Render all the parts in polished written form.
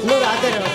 இன்னொரு ஆச்சாரியம்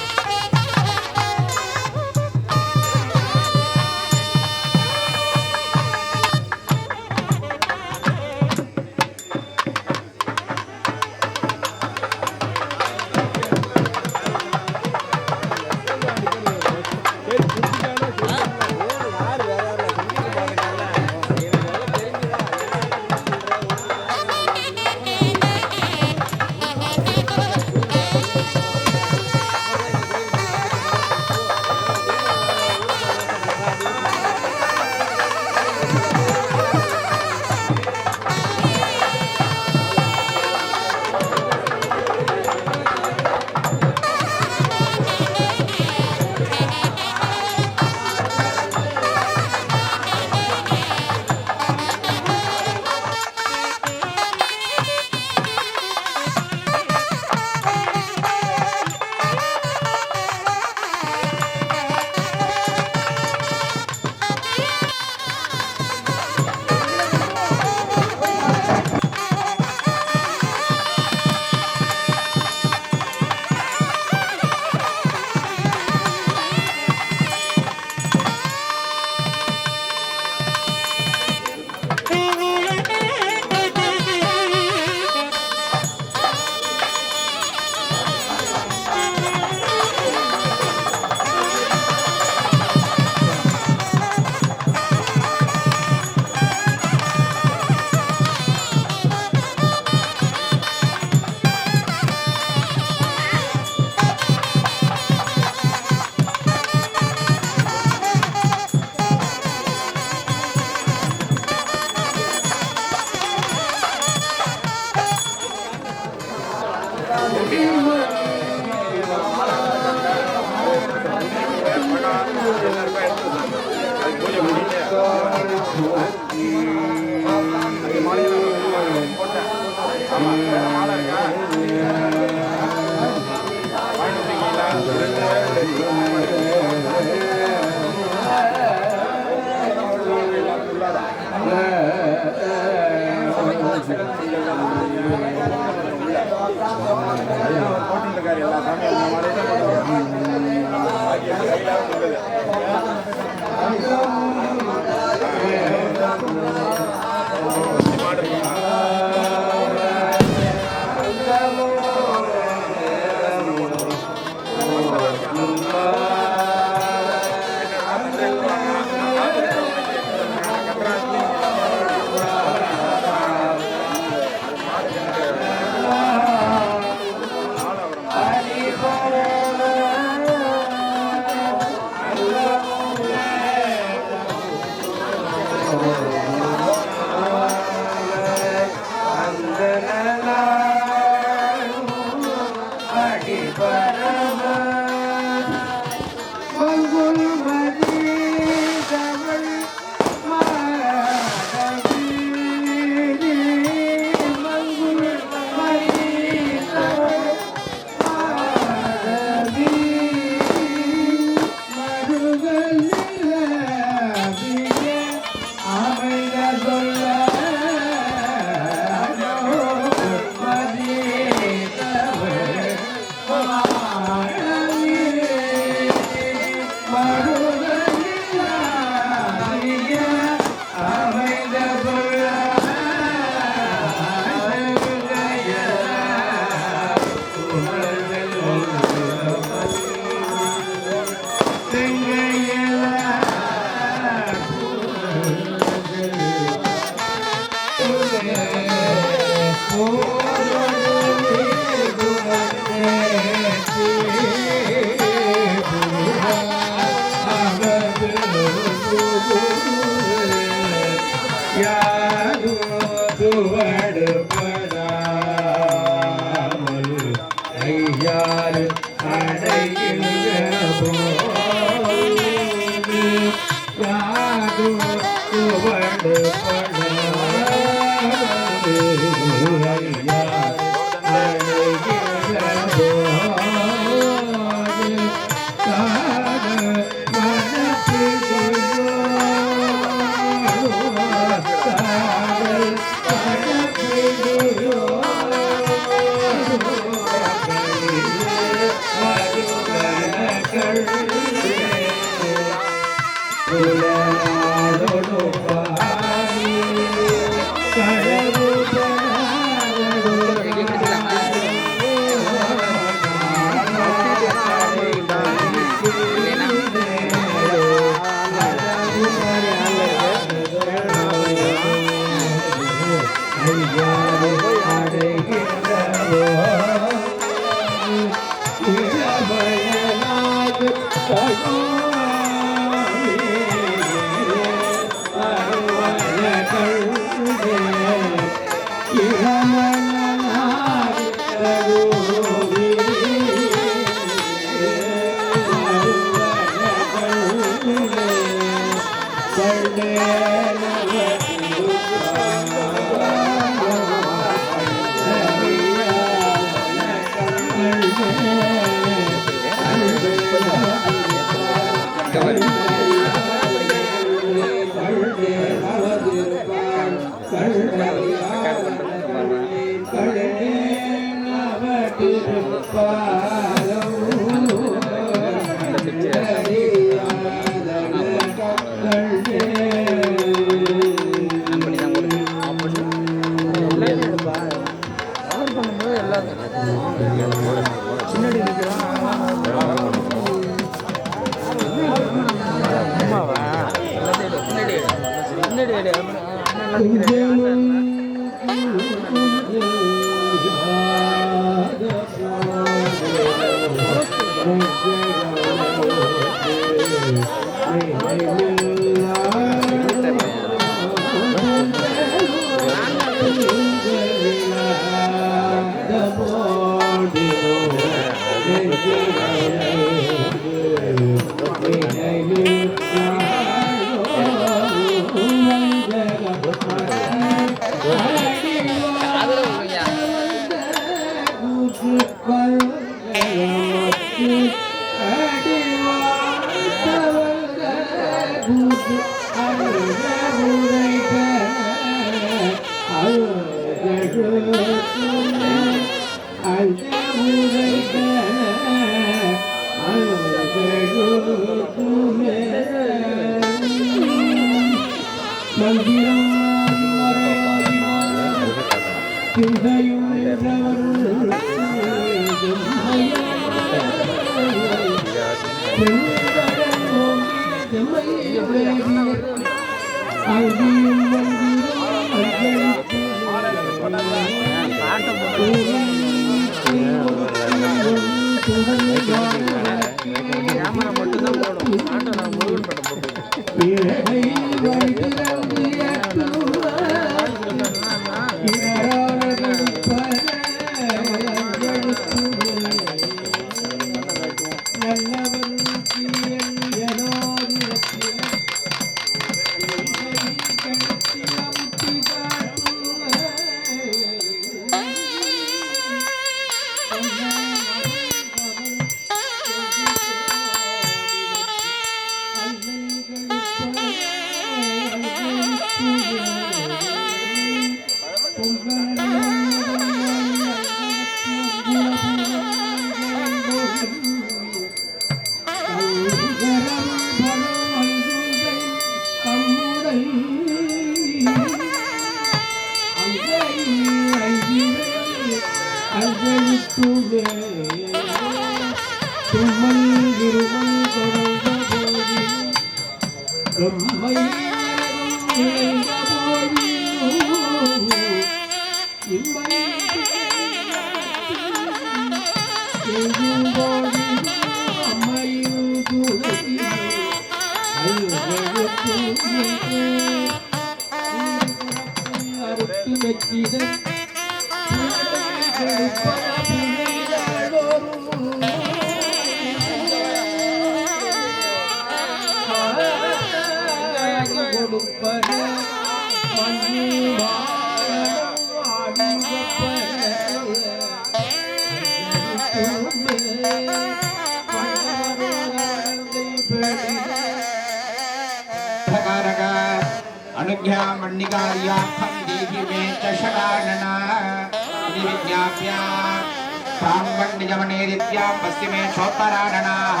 पश्चिमे चोत्तरायणाः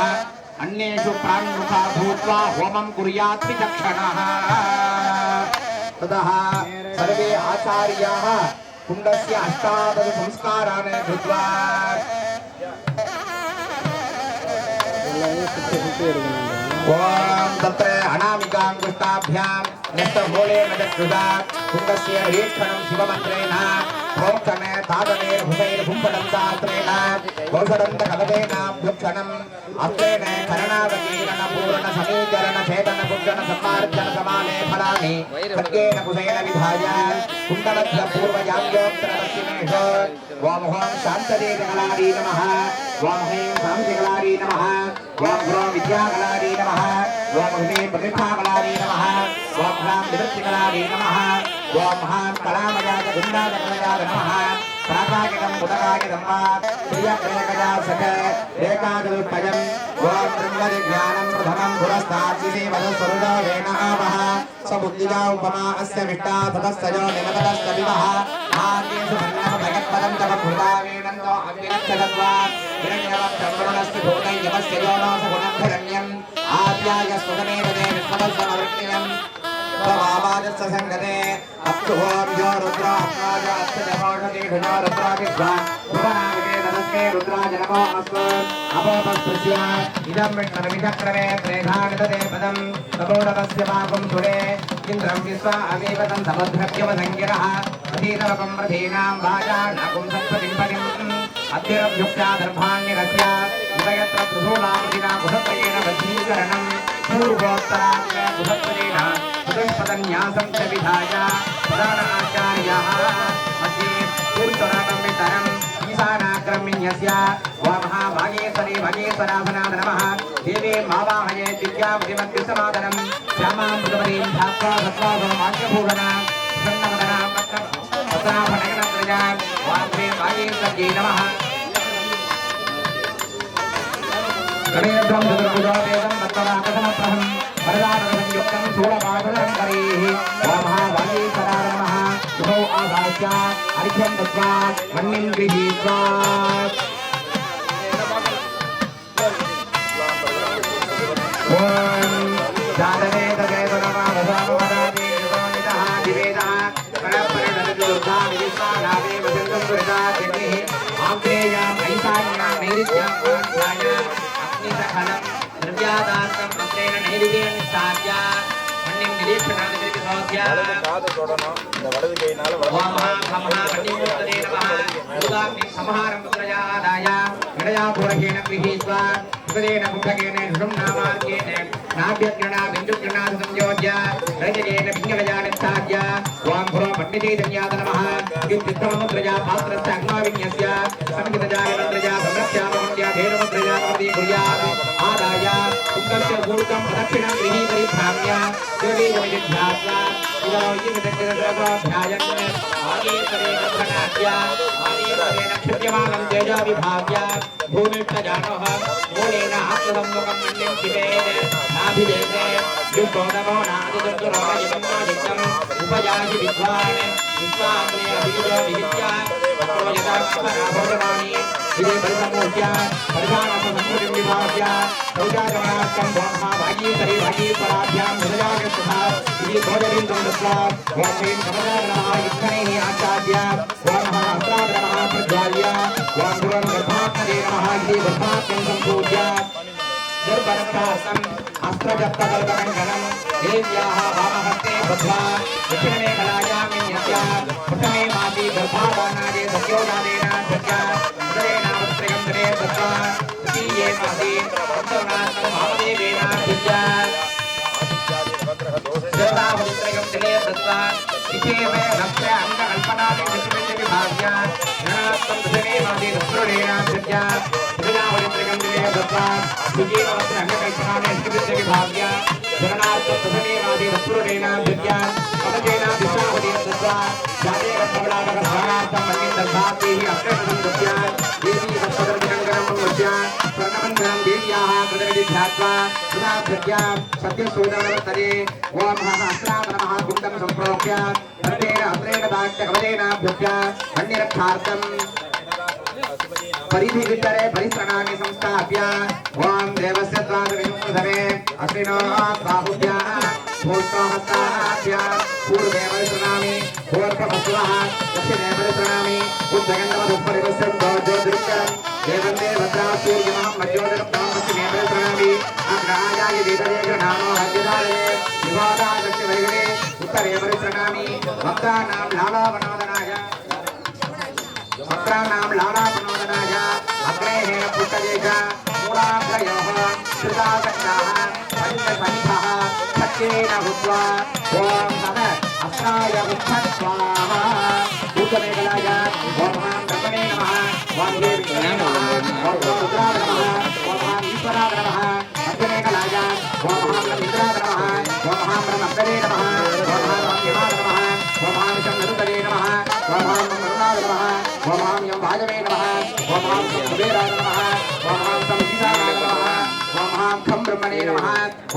अन्येषु प्राणमुखा भूत्वा होमं कुर्यात् विचक्षणः ततः सर्वे आचार्याः कुण्डस्य अष्टादश संस्कारान् कृत्वा ओम तत्र अनामिकाङ्गुष्टाभ्यां नष्टमूलेन चक्षुषा कुण्डस्य निरीक्षणं शिवमन्त्रेण प्रोक्षणे तादने भुजैर्भुम्बलं शास्त्रेण कौशलन्तकलवेनाभ्युक्षणम् अस्तेन करणावकीर्ण पूर्ण समीकरण छेदन पुक्षण सम्मार्जन समाने फलानि खड्गेन कुशेन विधाय कुण्डलस्य पूर्वयाङ्गोत्तरपश्चिमेषु ओम ह्रौं शान्तदेवकलारी नमः ओम ह्रीं शान्तिकलारी नमः ओम ह्रौं विद्याकलारी नमः ओम ह्रीं प्रतिष्ठाकलारी नमः ओम ह्रां निवृत्तिकलारी नमः ओम हां कलामयाय गुण्डादकलयाय नमः प्राकागितं बुधकागितं वा प्रियप्रेकया सख एकादुष्टयम् ओम ब्रह्मविज्ञानं प्रथमं पुरस्तात् वदस्वरुणेन आवः समुद्दिजा उपमा अस्य विष्टा ततस्तयो निमतस्तविवः आद्येषु भन्नः भगत्पदं तव भूतावेनन्दो अग्निनक्षदत्वा हिरण्यवक्षवरुणस्य भूतं यमस्य योनो सगुणं आद्याय स्वगमेवदे विश्वदस्वमवृत्तियम् तवावाजस्य संगते अप्सुभों यो रुद्रा अप्नाज अस्तजमोषति धुनो रुद्राभिस्वा भुवनाविके तदस्मे रुद्राज नमो अस्तु अपोपस्पृश्य इदं विष्णुर्विचक्रमे त्रेधानिदते पदं तपोरतस्य पाकं सुरे इन्द्रं विश्वा अमीवतं समुद्रभ्यवसङ्गिरः अधीतवकं रथीनां वाजानाकुं सत्पतिं अद्यरभ्युक्त्या दर्भाण्यरस्य उदयत्र पृथूनामृतिना बुधत्रयेण वशीकरणं पूर्वोत्तराग्रे बुधत्रयेण सुदुष्पदन्यासं च विधाय प्रधान आचार्याः मध्ये ऊर्ध्वरागम्यतरम् ईशानाग्रम्यस्य वामः भागेश्वरी भागेश्वरासनाद नमः देवी मावाहये दिव्यामतिमद्विसमादनं श्यामां मृगवतीं ध्यात्वा सत्त्वादो वाक्यभूषणा प्रसन्नवदनां पत्राभणगणत्रया वाग्वे भागेश्वर्यै नमः गणेशं चतुर्भुजो वेदं तत्त्वरागसमप्रहं वरदानगतं अर्घ्यं दत्त्वा मन्निं गृहीत्वा ॐ जातवे तदेव नमः वदामि नितः दिवेदः परपरदुर्गा विश्वानावे वसन्तं पुरदातिः आग्नेयाम् ऐशान्यां नैऋत्यां वाञ्छायाम् अग्निसखलं द्रव्यादार्थं पत्रेण नैऋत्येन निस्तार्य मन्निं निरीक्षणादिभिर्विभोज्य वलது கையினால संहारं पुत्रजादाय गणयापूरकेण गृहीत्वा सुखदेन कुम्भकेन सुषुम्नामार्गेण नाभ्यग्रणा बिन्दुग्रणा संयोज्य रजयेन पिङ्गलजानिस्तार्य वां पुरो पट्टिचैतन्याद नमः युक्तित्तममुद्रजा पात्रस्य अग्माविन्यस्य समितितजायमन्त्रजा संरक्ष्याममुद्या धेनुमुद्रजा प्रति कुर्यात् आदाय कुम्भस्य ऊर्ध्वं प्रदक्षिणं गृहीपरिभ्राम्य देवीजमिध्यात्वा नक्षत्रमानं तेजा विभाव्य भूमिष्ठजानः मूलेन आत्मसम्मुखं मन्यं शिवेन नाभिजेते युक्तोदमो नादिदुर्गरोगयमन्नादिक्तम् उपयाहि विद्वान् विश्वाग्ने अभियुजो विहित्य ततो यदा भगवानि इदे परिसम्मुख्य परिधानसंस्कृतिं विभाव्य सौजागमनार्थं ब्रह्मा भागीतरी भागीपराभ्यां हृदयागतः इति भोजबिन्दुं दत्त्वा ॐ ह्रीं कमलानमः युक्तैः आचार्य ॐ हस्ताभ्रमः प्रज्वाल्य ॐ गुरुं गर्भात्मने नमः इति गर्भात्मं सम्पूज्य दुर्बरस्थासम् अस्त्रजप्तकल्पकङ्कणं देव्याः वामहस्ते बद्ध्वा दक्षिणमेखलायां विन्यस्य पुटमे माति गर्भाधानादे सत्योजादेन धृत्य हृदयेनावस्त्रयं धरे दत्त्वा तृतीये माति सप्तवनात्मं भावदेवेन धृत्य देवतावस्त्रयं धरे दत्त्वा इत्येव रक्ष्य अङ्गकल्पनादि दक्षिणविभाग्य गणात्मं दशमे माति दक्षिणेन धृत्य हृदयावस्त्रयं धरे दत्त्वा सुजीववस्त्र अङ्गकल्पनादि दक्षिणविभाग्य गणात्मं दशमे माति दक्षिणेन धृत्य कवचेन दिशावधिं दत्त्वा जातेरत्नबलाटकस्नानार्थं मन्निं दर्भातीः अक्षरं दत्त्वा देवी सत्पदर्जनङ्करं मुच्य स्वर्णबन्धनं देव्याः कृतविधि ध्यात्वा सुधाधृत्या सत्यसूदनवत्तरे ॐ सहस्रावनमः कुण्डं सम्प्रोक्ष्य हस्तेन हस्तेन दाक्ष्य कवचेनाभ्युप्य अन्यरक्षार्थं परिधिवितरे परिस्रणानि संस्थाप्य ॐ देवस्य द्वादशविंशतितमे अश्विनो बाहुभ्यः भूष्णोहस्ताभ्य पूर्वे परिसृणामि पूर्वपश्वः दक्षिणे परिसृणामि उद्धगण्डमधुपरिवस्यं ज्योतिरुच्चरं देवन्दे भद्रा सूर्यमहं मध्योदरं पश्चिमे परिसृणामि अग्रहायाय वेदरे गृह्णामो हद्यदाये विवादा दक्षिणवैगणे उत्तरे परिसृणामि भक्तानां लालावनोदनाय अग्रेहेण पुष्टजेश मूलाग्रयोः श्रुतासक्ताः पञ्चसनिभः सत्येन भूत्वा ॐ नमः अस्ताय उत्थत्वाः भूतमेखलाय ॐ महां ब्रह्मणे नमः ॐ देवी नमः ॐ रुद्राय नमः ॐ महां ईश्वराय नमः मध्यमेखलाय ॐ महां मित्राय नमः ॐ महां ब्रह्मणे नमः ॐ महां यमाय नमः ॐ महां शम्भुतये नमः ॐ महां मरुणाय नमः ॐ महां यं वाजवे नमः ॐ महां कुबेराय नमः ॐ महां संहिताय नमः ॐ महां खं ब्रह्मणे नमः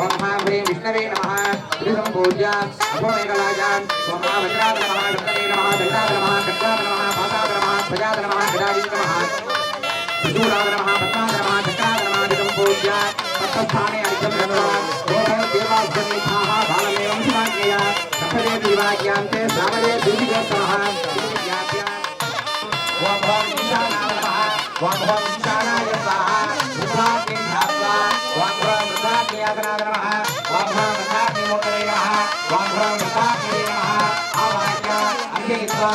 ॐ महां ह्रीं विष्णवे नमः त्रिसम्पूज्य अभोमेखलाय ॐ महां वज्राय नमः दत्तवे नमः दण्डाय नमः खड्गाय नमः पाशाय नमः ध्वजाय नमः गदाय नमः त्रिशूलाय नमः पद्माय नमः चक्राय नमः त्रिसम्पूज्य तत्स्थाने अर्घ्यं दत्त्वा गोभय देवाभ्यन्निधाः बालमेवं शिवाज्ञया सप्तदे दिवाज्ञान्ते श्रावणे दुर्दिवसः ॐ भवं ईशानाय नमः ॐ भवं ईशानाय स्वाहा रुद्राग्निं ध्यात्वा ॐ भवं रुद्राग्नियातनाय नमः ॐ भवं रुद्राग्निमूर्तये नमः ॐ भवं रुद्राग्निये नमः आवाह्य अर्घयित्वा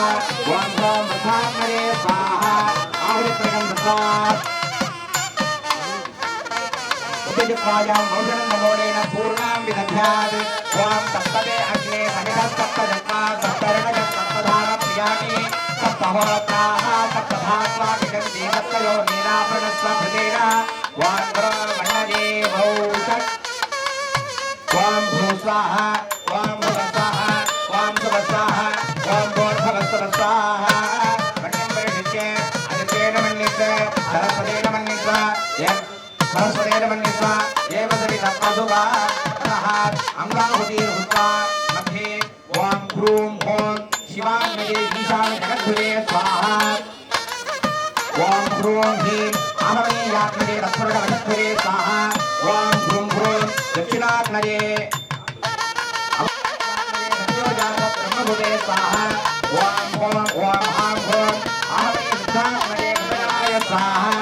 ॐ भवं रुद्राग्नये स्वाहा आहुतित्रयं दत्त्वा उद्यजप्रायां मौषणं नमोनेन पूर्णां विदध्यात् ॐ सप्तदे अग्ने समिधस्तप्तजन्मा सप्तरणज सप्तधारप्रियाणि सप्तहोत्राः सप्तधात्वा विगन्ति सप्तयो नीलाभरणस्वभृतेन ॐ ब्रह्मण्ये भौषट् ॐ भूस्वाहा ॐ भुवस्वाहा ॐ सुवस्वाहा ॐ भोर्भवस्वस्वाहा मन्यं परिषिच्य आदित्येन मन्यस्य सरस्वतेन मन्यस्व सरस्वतेन मन्यस्व एव सवितप्पसुवा ततः अङ्गाहुतिर्हुत्वा मध्ये ॐ ह्रूं ह्रूं शिवाग्नये ईशान जगद्गुरे स्वाहा ओम ह्रूं ह्रीं आहवनीयाग्नये तत्पुरुषवशत्वरे स्वाहा ओम ह्रूं ह्रूं दक्षिणाग्नये ब्रह्मभूते स्वाहा ओम ओम ओम हां ह्रूं आहवनी सिद्धाग्नये गणनाय स्वाहा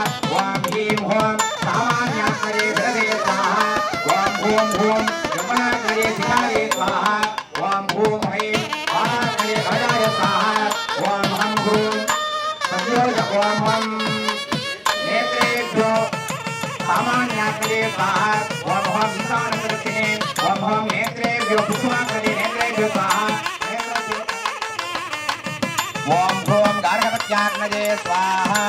ओम ह्रीं ह्रूं सामान्याग्नये विरदे स्वाहा ओम ह्रूं ह्रूं यमुनाग्नये शिखाये स्वाहा ओम ह्रूं ह्रीं आनाग्नये गणनाय स्वाहा ओम हं ह्रूं सद्योज ओम हं नेत्रेभ्यो सामान्याग्नये स्वाहा ओम हं ईशानप्रदक्षिणे ओम हं नेत्रेभ्यो कुसुमाग्नये नेत्रेभ्यो स्वाहा ओम ह्रूं गार्हपत्याग्नये स्वाहा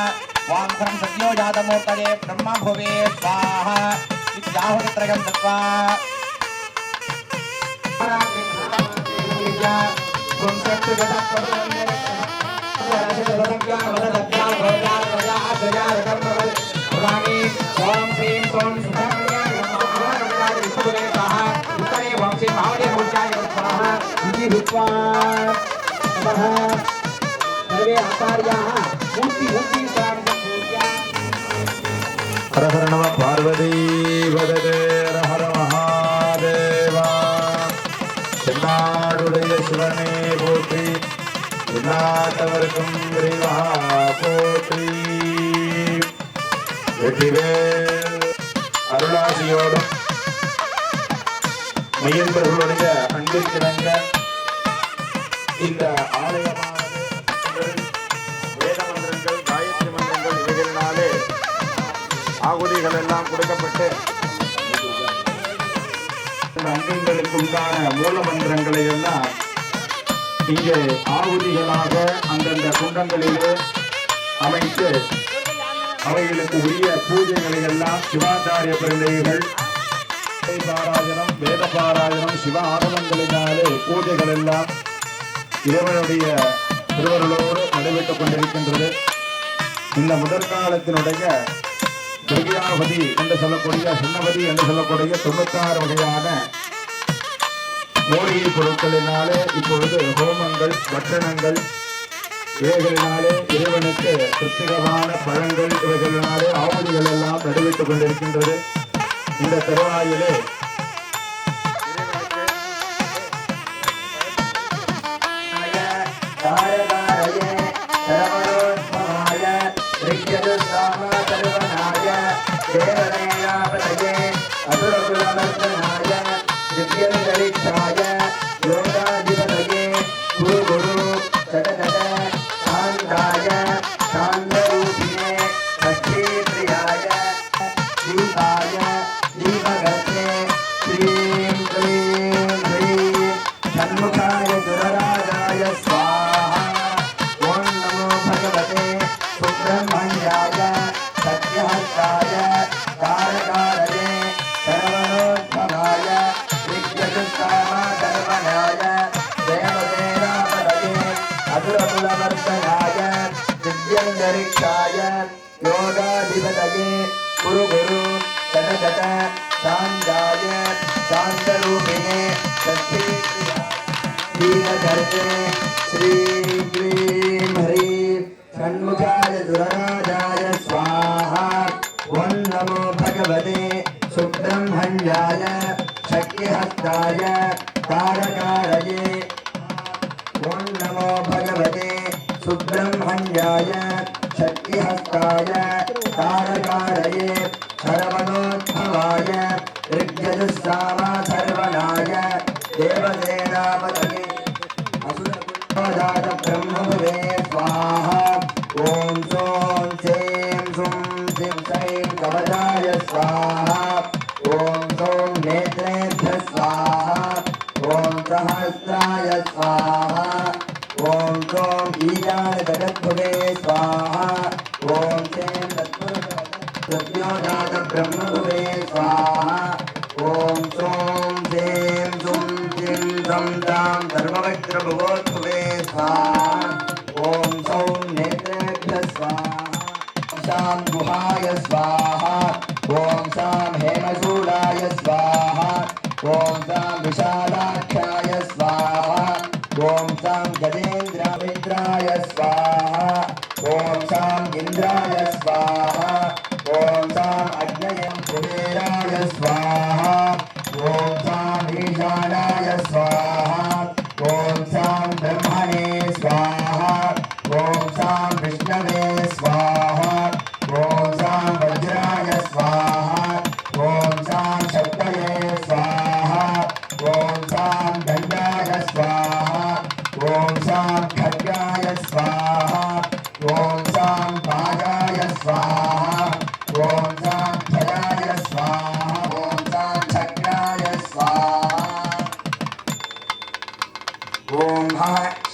ओम ह्रं सद्योजातमूर्तये ब्रह्मभुवे स्वाहा इत्याहुतित्रयं दत्वा ओम श्रीं सों सुधामयाय नमः विष्णुवे स्वाहा उत्तरे वंशे भावने मूर्त्याय स्वाहा इति भूत्वा नमः सर्वे आचार्याः मूर्ति स्वाहा हर हर नमः पार्वती वदते हर महादेवा தென்னாடுடைய சிவனே போற்றி எந்நாட்டவர்க்கும் இறைவா போற்றி வெற்றிவேல் அருளாசியோடும் மெய்யன்பர்களுடைய அன்பிற்கிணங்க இந்த ஆலயமானது வேத மந்திரங்கள் காயத்ரி மந்திரங்கள் இவைகளினாலே ஆகுதிகள் எல்லாம் கொடுக்கப்பட்டு அங்கங்களுக்கு உண்டான மூல மந்திரங்களை எல்லாம் இங்கே ஆகுதிகளாக அந்தந்த குண்டங்களிலே அமைத்து அவைகளுக்கு உரிய பூஜைகளை எல்லாம் சிவாச்சாரிய பிறந்தைகள் பாராயணம் வேத பாராயணம் சிவ ஆகமங்களினாலே பூஜைகள் எல்லாம் இறைவனுடைய திருவருளோடு நடைபெற்றுக் கொண்டிருக்கின்றது. இந்த முதற்காலத்தினுடைய துர்கியாவதி என்று சொல்லக்கூடிய சின்னவதி என்று சொல்லக்கூடிய 96 வகையான மூலிகை பொருட்களினாலே இப்பொழுது ஹோமங்கள் பட்டணங்கள் இவைகளினாலே இறைவனுக்கு திருப்திகரமான பழங்கள் இவைகளினாலே ஆவதிகள் எல்லாம் நடைபெற்றுக் கொண்டிருக்கின்றது. இந்த தருவாயிலே देवदेवापतये असुरकुलमर्दनाय दिव्यन्तरिक्षाय योगाधिपतये गुरु शतशत शान्ताय शान्तरूपिणे षष्ठीप्रियाय दीपाय दीपगते श्रीं क्लीं ह्रीं षण्मुखाय सुरराजाय स्वाहा ॐ नमो भगवते सुब्रह्मण्याय सत्यहस्ताय कारकारये सर्वणोद्भवाय विद्युत्कामाधर्मणाय देवदेवापतये असुरकुलमर्दनाय दिव्यन्तरिक्षाय योगाधिपतये गुरु शतशत शान्ताय शान्तरूपिणे षष्ठीप्रियाय श्रीं क्लीं ह्रीं षण्मुखाय सुरराजाय स्वाहा ॐ नमो भगवते सुब्रह्मण्याय शक्तिहस्ताय तारकारये ॐ नमो भगवते सुब्रह्मण्याय शक्तिहस्ताय तारकारये सर्वणोद्भवाय ऋग्यजुस्सामा सर्वणाय देवसेनापतये असुरकुलजात ब्रह्मभुवे स्वाहा ॐ सों सें सुं सिं सैं कवचाय स्वाहा ॐ सौं नेत्रेभ्यः स्वाहा ॐ सहस्राय स्वाहा ॐ सौं ईशानजगद्भुवे स्वाहा ॐ सें तत्पुरुषसद्योजात ब्रह्मभुवे स्वाहा ॐ सौं सें सुं सिं सं तां सर्ववक्त्रभुवोद्भुवे स्वाहा ॐ सौं नेत्रेभ्यः स्वाहा शां गुहाय स्वाहा ॐ शां हेमशूलाय स्वाहा ॐ शां विशालाख्याय स्वाहा ॐ शां गजेन्द्र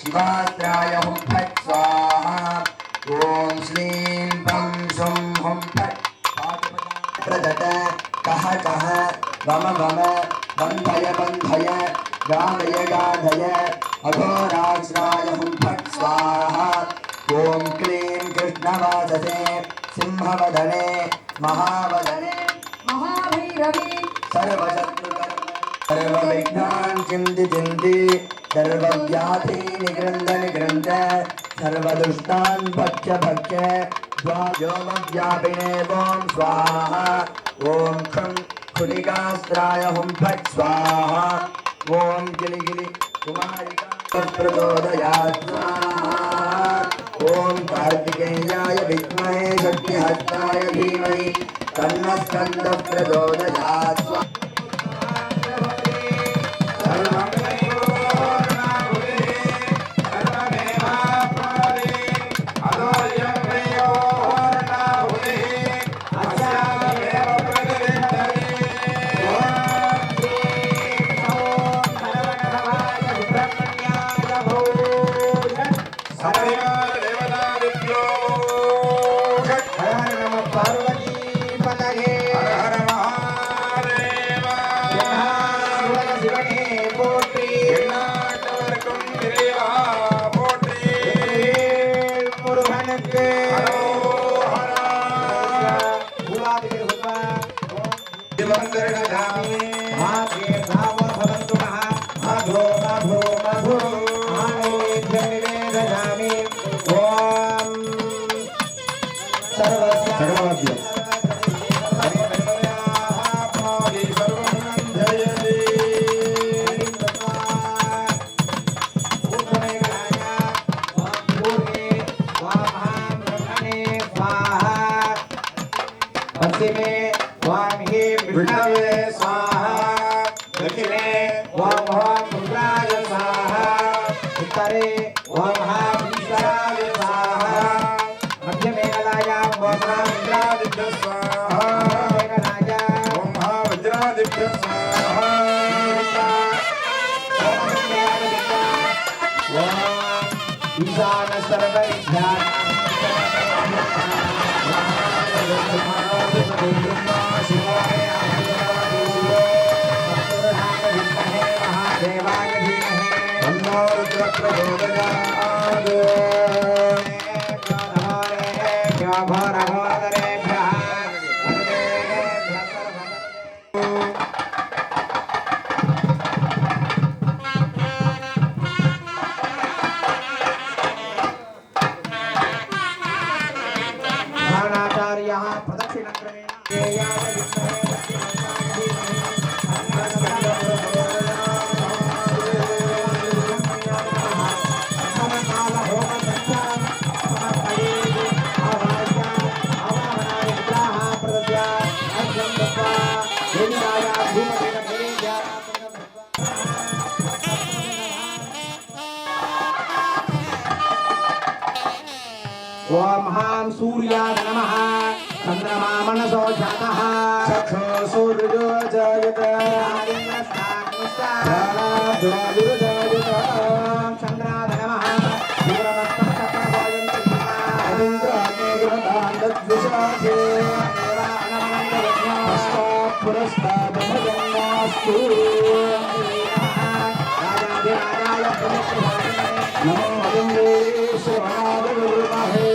शिवास्त्राय हुं फट् स्वाहा ॐ श्रीं पं शुं हुं फट् प्रदत कः कः वम वम बन्धय बन्धय गाधय गाधय अघोराज्राय हुं फट् स्वाहा ॐ क्लीं कृष्णवाससे सिंहवदने महावदने महाभैरवी सर्वशत्रुकर्म सर्वविघ्नान् चिन्ति चिन्ति सर्वव्याधि निगृन्ध निगृन्ध सर्वदुष्टान् भक्ष्य भक्ष्य व्योमव्यापिने ॐ स्वाहा ॐ खं खुलिकास्त्राय हुं फट् स्वाहा ॐ गिलि गिलि कुमारिका प्रचोदयात् स्वाहा ॐ कार्तिकेयाय विद्महे शक्तिहस्ताय धीमहि तन्नः स्कन्दः प्रचोदयात् स्वाहा पश्चिमे वां ह्रीं विष्णवे स्वाहा दक्षिणे वां रुद्राय स्वाहा उत्तरे वां ईश्वराय स्वाहा मध्य मेघलायां वां इंद्रादिभ्यः स्वाहा मेघलायां वां वज्रादिभ्यः स्वाहा ईशान सर्वविद्यानां ओम हां सूर्याय नमः चंद्रमा मनसो जातः चक्षु सूर्यो जायत चंद्राय नमः सूर्यमस्तक चक्रवायन्ति इंद्राग्निग्रहान्दद्विषाखे पुरस्तादभजन्नास्तु राजाधिराजाय नमो वन्दे श्रवणादगुरुमहे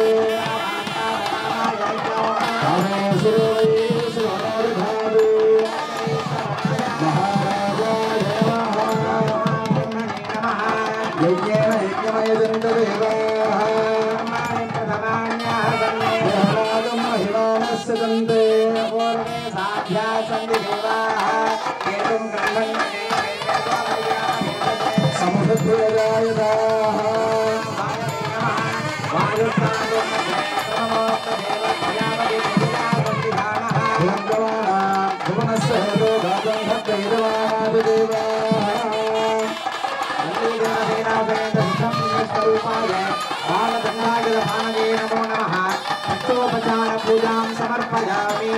पूजां समर्पयामि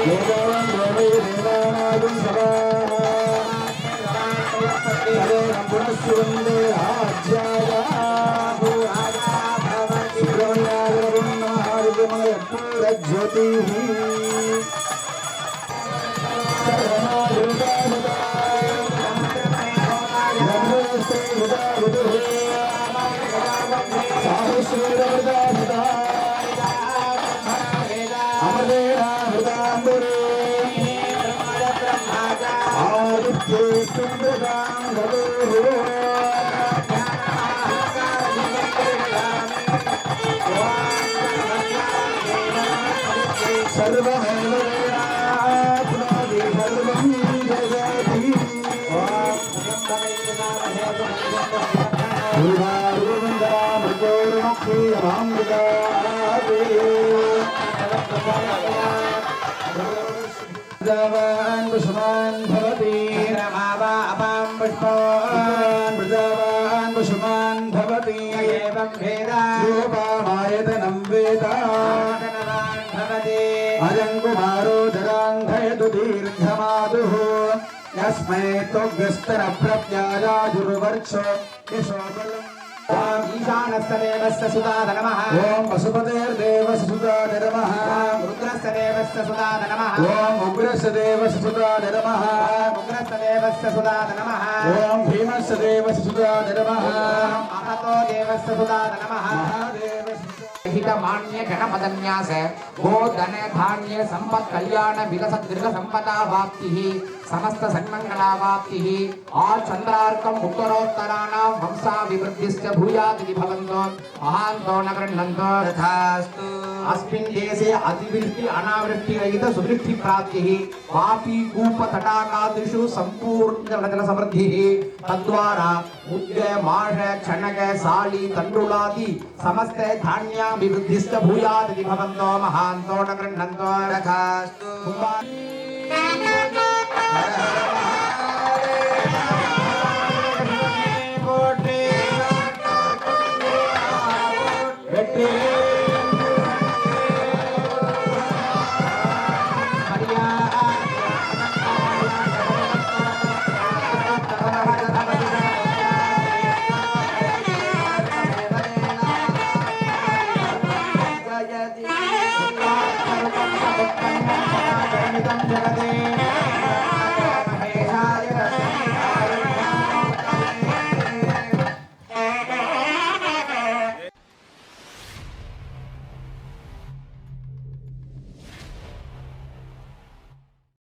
தேவான் தேவை தேவானாகும் சபாஹ ததேனம் புனஸ்து வந்தே ஆஜ்யாயா சுப்ரமண்யாகரம் நமஹாரிதமய பூரஜ்யோதிஹ நமஸ்தே விதாவிதுஹ சாஹஸ்ரீரவதாவிதா அமரேனாவிதாம்பரே ஆதித்யே சுந்தராங்கதோஹ சர்வமேவயாப்னோதி சர்வம் ஜகதி பிரஜாவான் புஷ்மான் பவதி ரமாவா அபாம் புஷ்பான் பிரஜாவான் புஷ்மான் பவதி ஏவம் வேதா ரூபாமாயதனம் வேதா தனவான் பவதி அஜங்குமாரோ ஜராங்கயது தீர்ఘమాదుః யஸ்மை தொக்யஸ்தர பிரத்யாஜாஜுர்வர்ச்சோ யசோபலம் ஓம் ஈசானஸ்ததேவஸ்ய சுதாத நமः ஓம் பசுபதேர்தேவசுதாய நமः ருத்ரஸ்ததேவஸ்ய சுதாத நமः ஓம் உக்ரஸ்தேவசுதாய நமः உக்ரஸ்ததேவஸ்ய சுதாத நமः ஓம் பீமஸ்தேவசுதாய நமः அஹதோ தேவஸ்ய சுதாத நமः हित मान्य गणपदन्यास गो धन धान्य संपत् कल्याण विकसत दीर्घ संपदा वाप्ति समस्त सन्मंगला वाप्ति और चंद्रार्कम उत्तरोत्तराणां वंशाभिवृद्धिश्च भूयात् इति भवन्तो महान्तो न गृह्णन्तो तथास्तु अस्मिन् देशे अतिवृष्टि अनावृष्टि रहित सुवृष्टि प्राप्तिः वापी कूप तटाकादिषु संपूर्ण जल समृद्धिः तद्वारा मुद्ग माष क्षणक साली तण्डुलादि समस्त धान्याभिवृद्धिश्च भूयात् इति भवन्तो महान्तो न गृह्णन्तो तथास्तु வெற்றி जगते